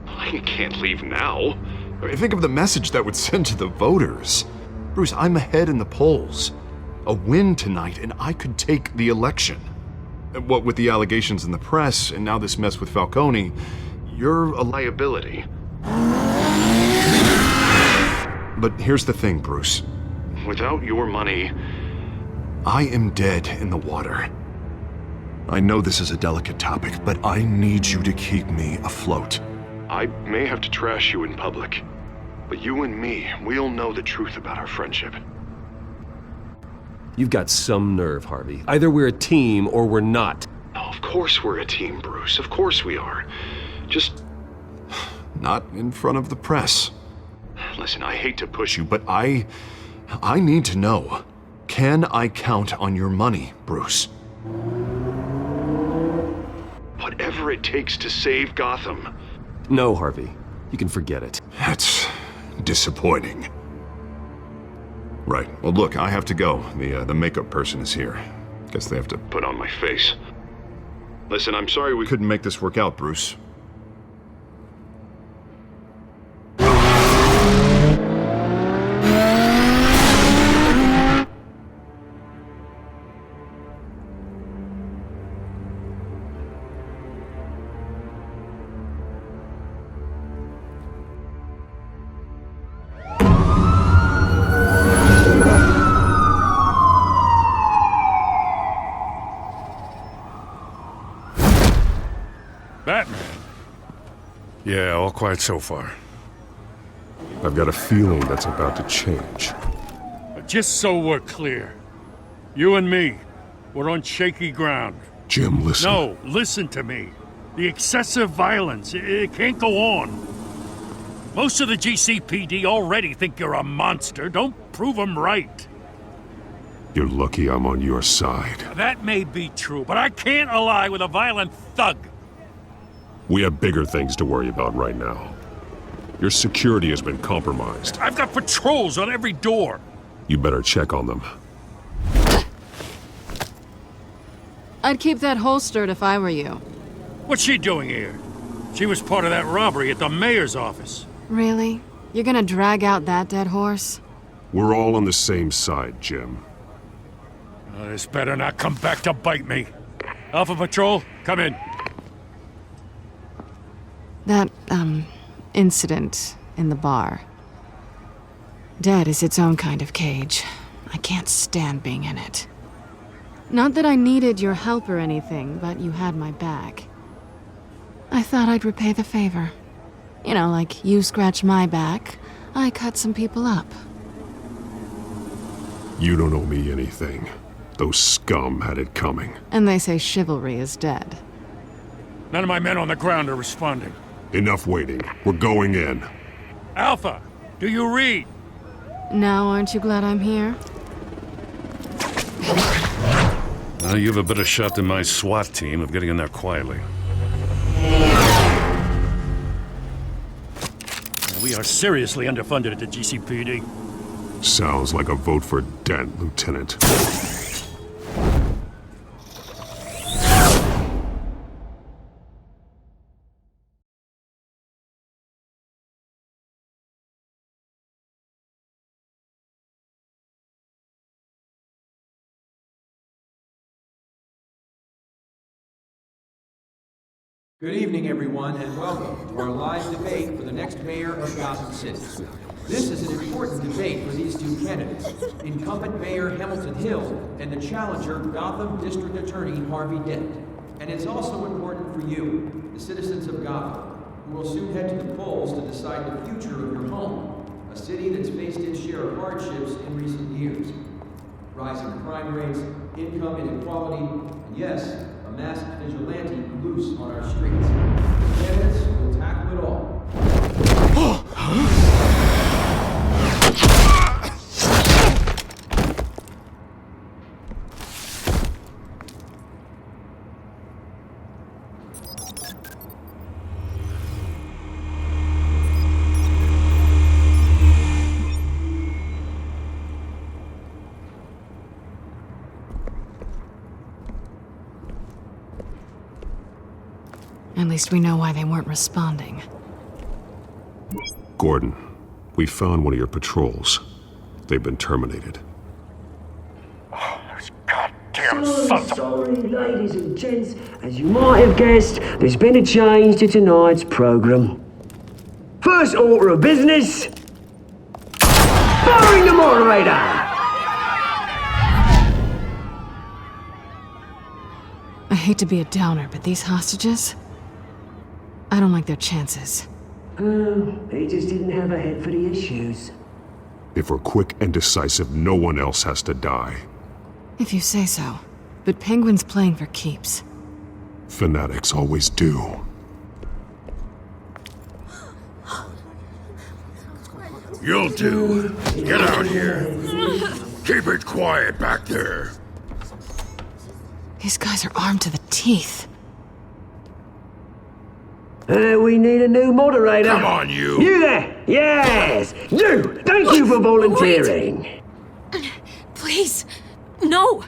I can't leave now. Think of the message that would send to the voters. Bruce, I'm ahead in the polls. A win tonight, and I could take the election. What with the allegations in the press, and now this mess with Falcone, you're a liability. But here's the thing, Bruce. Without your money, I am dead in the water. I know this is a delicate topic, but I need you to keep me afloat. I may have to trash you in public, but you and me, we'll know the truth about our friendship. You've got some nerve, Harvey. Either we're a team or we're not. Oh, of course we're a team, Bruce. Of course we are. Just not in front of the press. Listen, I hate to push you, but I need to know. Can I count on your money, Bruce? Whatever it takes to save Gotham. No, Harvey. You can forget it. That's disappointing. Right. Well, look, I have to go. The makeup person is here. Guess they have to put on my face. Listen, I'm sorry we couldn't make this work out, Bruce. Batman? Yeah, all quiet so far. I've got a feeling that's about to change. But just so we're clear, you and me, we're on shaky ground. Jim, listen. No, listen to me. The excessive violence, it can't go on. Most of the GCPD already think you're a monster. Don't prove them right. You're lucky I'm on your side. That may be true, but I can't ally with a violent thug. We have bigger things to worry about right now. Your security has been compromised. I've got patrols on every door. You better check on them. I'd keep that holstered if I were you. What's she doing here? She was part of that robbery at the mayor's office. Really? You're gonna drag out that dead horse? We're all on the same side, Jim. This better not come back to bite me. Alpha Patrol, come in. That, incident in the bar. Dead is its own kind of cage. I can't stand being in it. Not that I needed your help or anything, but you had my back. I thought I'd repay the favor. You know, like you scratch my back, I cut some people up. You don't owe me anything. Those scum had it coming. And they say chivalry is dead. None of my men on the ground are responding. Enough waiting. We're going in. Alpha, do you read? Now aren't you glad I'm here? Well, you have a better shot than my SWAT team of getting in there quietly. We are seriously underfunded at the GCPD. Sounds like a vote for Dent, Lieutenant. Good evening, everyone, and welcome to our live debate for the next mayor of Gotham City. This is an important debate for these two candidates, incumbent Mayor Hamilton Hill and the challenger Gotham District Attorney Harvey Dent. And it's also important for you, the citizens of Gotham, who will soon head to the polls to decide the future of your home, a city that's faced its share of hardships in recent years. Rising crime rates, income inequality, and yes, a masked vigilante loose on our streets. The candidates will tackle it all. At least we know why they weren't responding. Gordon, we found one of your patrols. They've been terminated. Oh, those goddamn goddamn son. Sorry, ladies and gents. As you might have guessed, there's been a change to tonight's program. First order of business, firing the moderator. I hate to be a downer, but these hostages, I don't like their chances. He just didn't have a head for the issues. If we're quick and decisive, no one else has to die. If you say so. But Penguin's playing for keeps. Fanatics always do. You'll do. Get out here. Keep it quiet back there. These guys are armed to the teeth. We need a new moderator. Come on, you. You there? Yes! You! Thank you for volunteering. Please, no!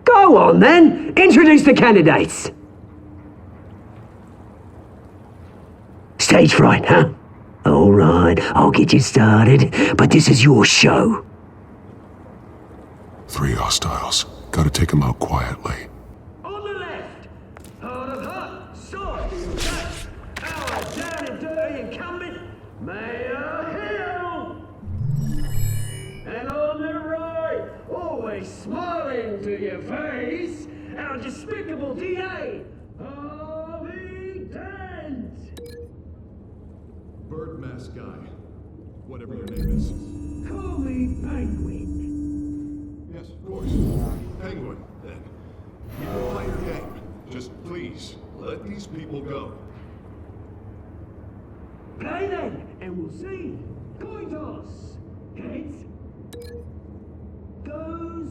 Go on then! Introduce the candidates. Stage fright, huh? All right, I'll get you started, but this is your show. 3 hostiles. Gotta take them out quietly. On the left, hard of heart, sword in back, our down and dirty incumbent, Mayor Hill. And on the right, always smiling to your face, our despicable DA, Harvey Dent. Bird mask guy. Whatever your name is. Call me Penguin. Yes, of course. Penguin, then. You can play your game. Just please, let these people go. Play then, and we'll see. Coin toss. Heads. Goes.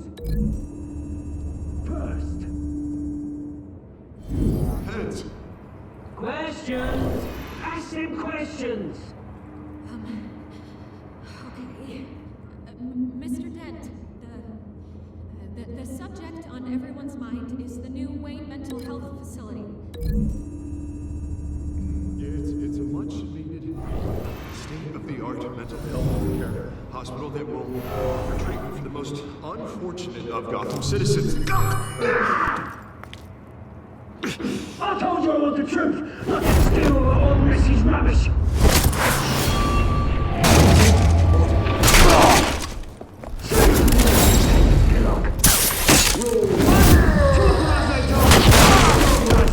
First. Heads. Questions. Ask them questions. Okay. Mr. Dent, the subject on everyone's mind is the new Wayne Mental Health Facility. Yeah, it's a much-needed state-of-the-art mental health care hospital that will offer treatment for the most unfortunate of Gotham citizens. I told you I want the truth, not to steal all Missy's rubbish.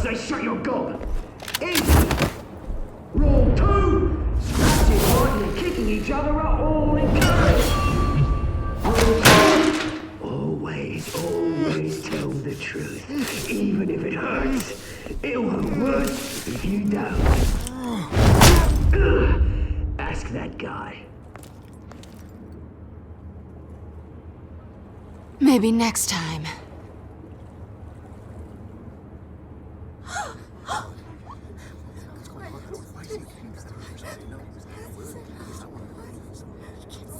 They shut your gob. Easy. Rule 2. Scratching, fighting, and kicking each other are all encouraged. Rule 3. Always tell the truth, even if it hurts. It'll hurt worse if you don't. Ask that guy. Maybe next time.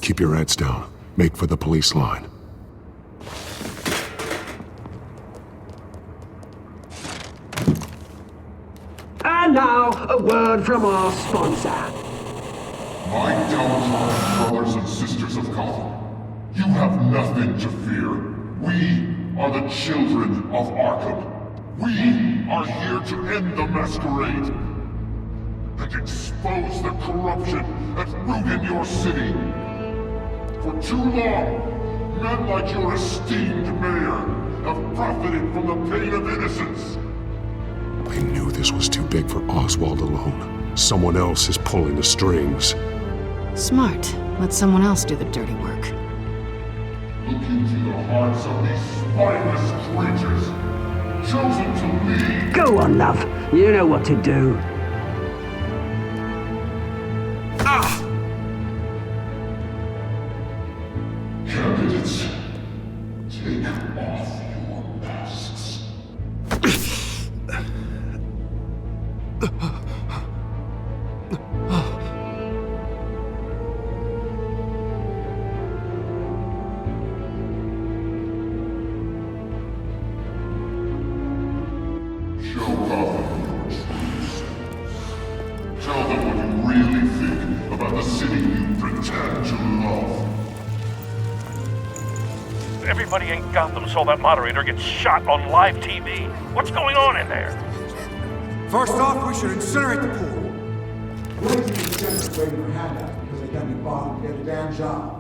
Keep your heads down. Make for the police line. And now, a word from our sponsor. My downtrodden brothers and sisters of Gotham, you have nothing to fear. We are the children of Arkham. We are here to end the masquerade and expose the corruption at root in your city. For too long, men like your esteemed mayor have profited from the pain of innocence. I knew this was too big for Oswald alone. Someone else is pulling the strings. Smart. Let someone else do the dirty work. Look into the hearts of these spineless creatures, chosen to lead. Go on, love. You know what to do. Candidates, take off your masks. Show Gotham your true selves. Tell them what you really think about the city you pretend to love. Everybody in Gotham saw that moderator get shot on live TV. What's going on in there? First off, we should incinerate the pool. Waiting for handouts because they can't be bothered to get the damn job.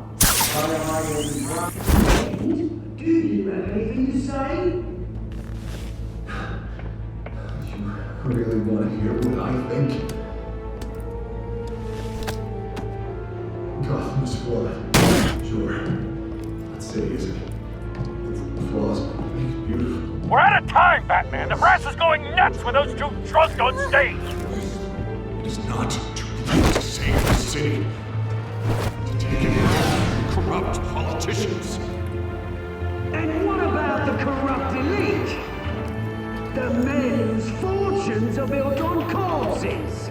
Do you have anything to say? You really want to hear what I think? Gotham's flawed. Sure. Let's say it's flaws make it beautiful. We're out of time, Batman. The press is going nuts with those two drunks on stage. It is not too late to save the city. To take it corrupt politicians. And what about the corrupt elite? The men whose fortunes are built on corpses.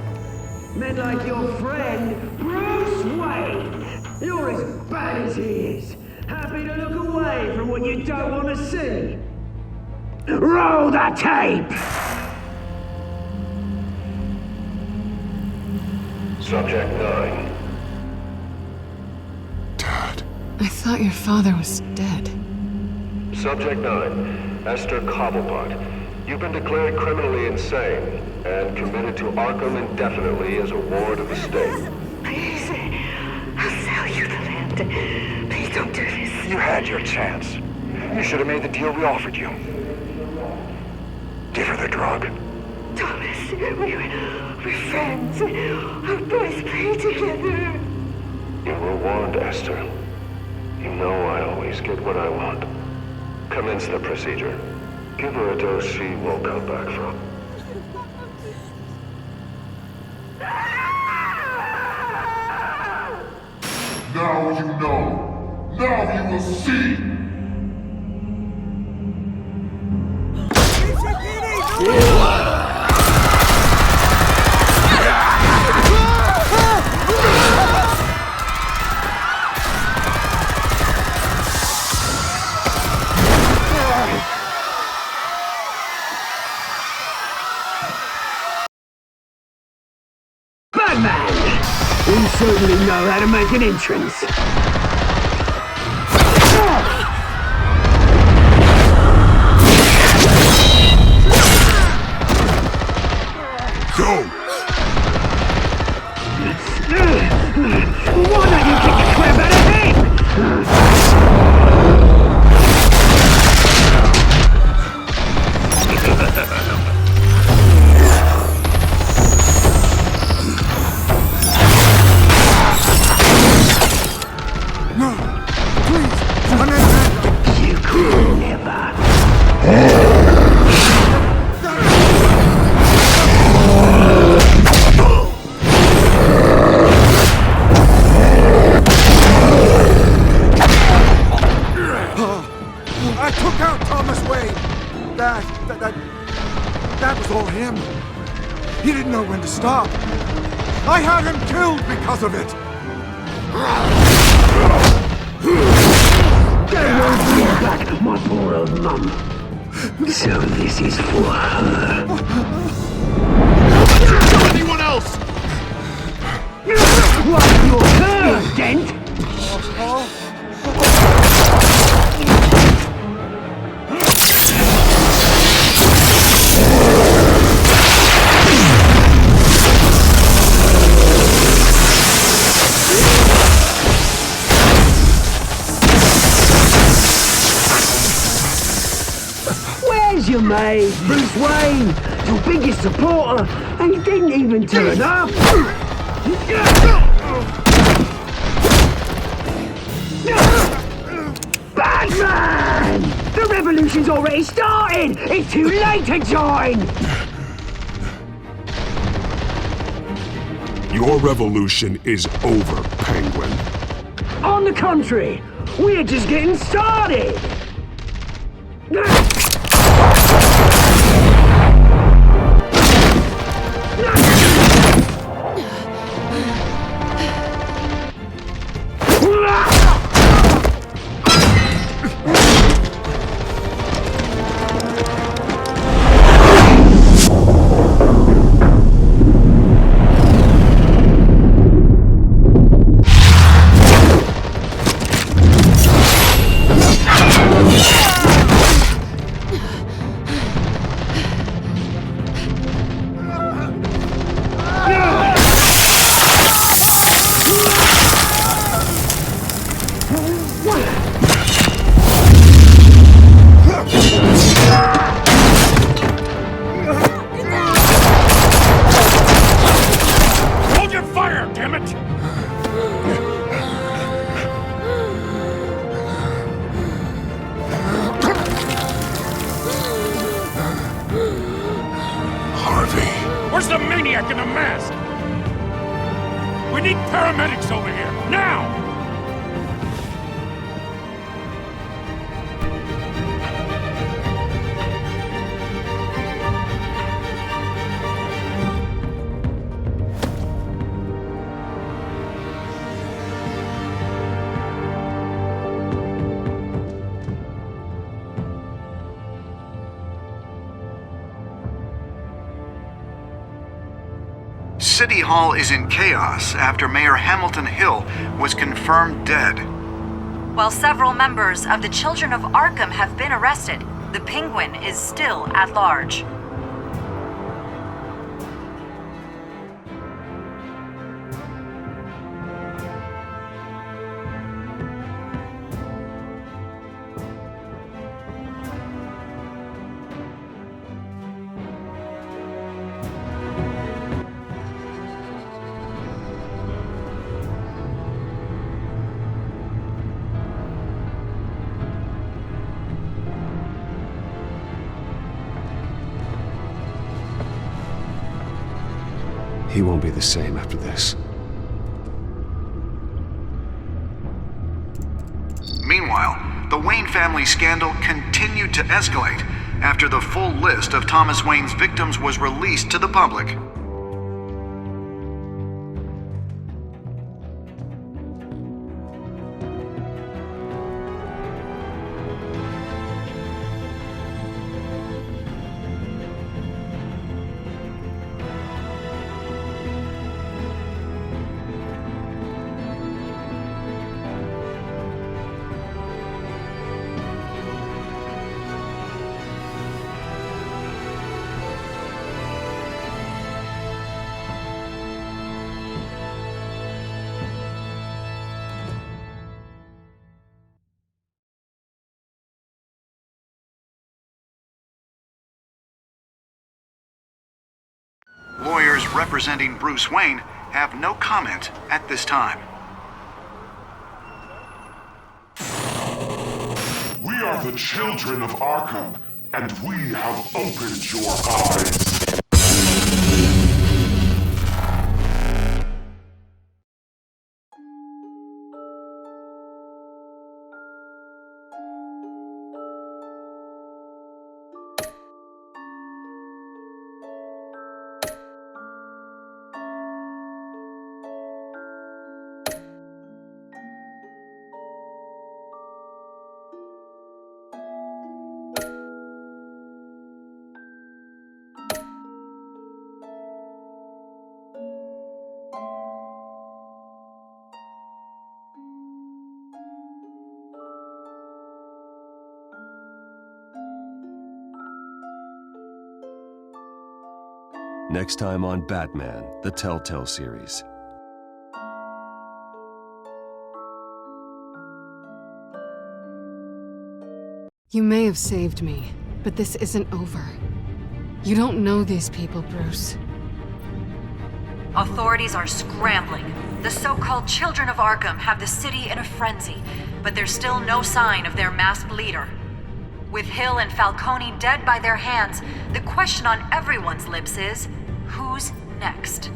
Men like your friend, Bruce Wayne. You're as bad as he is. Happy to look away from what you don't want to see. Roll the tape! Subject 9. I thought your father was dead. Subject 9. Esther Cobblepot. You've been declared criminally insane and committed to Arkham indefinitely as a ward of the state. Please, I'll sell you the land. Please don't do this. You had your chance. You should have made the deal we offered you. Give her the drug. Thomas, we're friends. Our boys play together. You were warned, Esther. You know I always get what I want. Commence the procedure. Give her a dose she won't come back from. Now you know. Now you will see. Batman! We certainly know how to make an entrance. Go! Why don't you kick the crap out of him? No! Please! You could never. I took out Thomas Wayne. That was all him. He didn't know when to stop. I had him killed because of it. They won't bring back my poor old mum. So this is for her. Don't tell anyone else! What's your curse, Dent? Where's your mate, Bruce Wayne? Your biggest supporter, and he didn't even turn up. Batman! The revolution's already started! It's too late to join! Your revolution is over, Penguin. On the contrary, we're just getting started! paramedics over here, now! City Hall is in chaos after Mayor Hamilton Hill was confirmed dead. While several members of the Children of Arkham have been arrested, the Penguin is still at large. He won't be the same after this. Meanwhile, the Wayne family scandal continued to escalate after the full list of Thomas Wayne's victims was released to the public. Lawyers representing Bruce Wayne have no comment at this time. We are the children of Arkham, and we have opened your eyes. Next time on Batman, the Telltale series. You may have saved me, but this isn't over. You don't know these people, Bruce. Authorities are scrambling. The so-called Children of Arkham have the city in a frenzy, but there's still no sign of their masked leader. With Hill and Falcone dead by their hands, the question on everyone's lips is, who's next?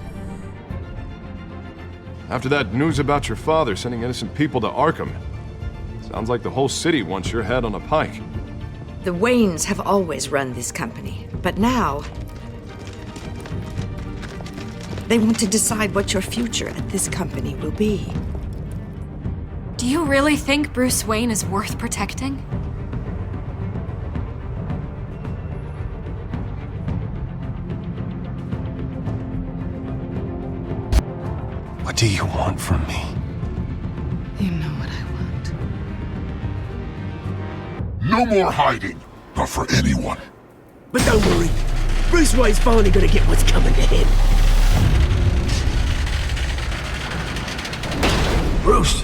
After that news about your father sending innocent people to Arkham, sounds like the whole city wants your head on a pike. The Waynes have always run this company, but now they want to decide what your future at this company will be. Do you really think Bruce Wayne is worth protecting? What do you want from me? You know what I want. No more hiding, not for anyone. But don't worry, Bruce Wayne's finally gonna get what's coming to him. Bruce!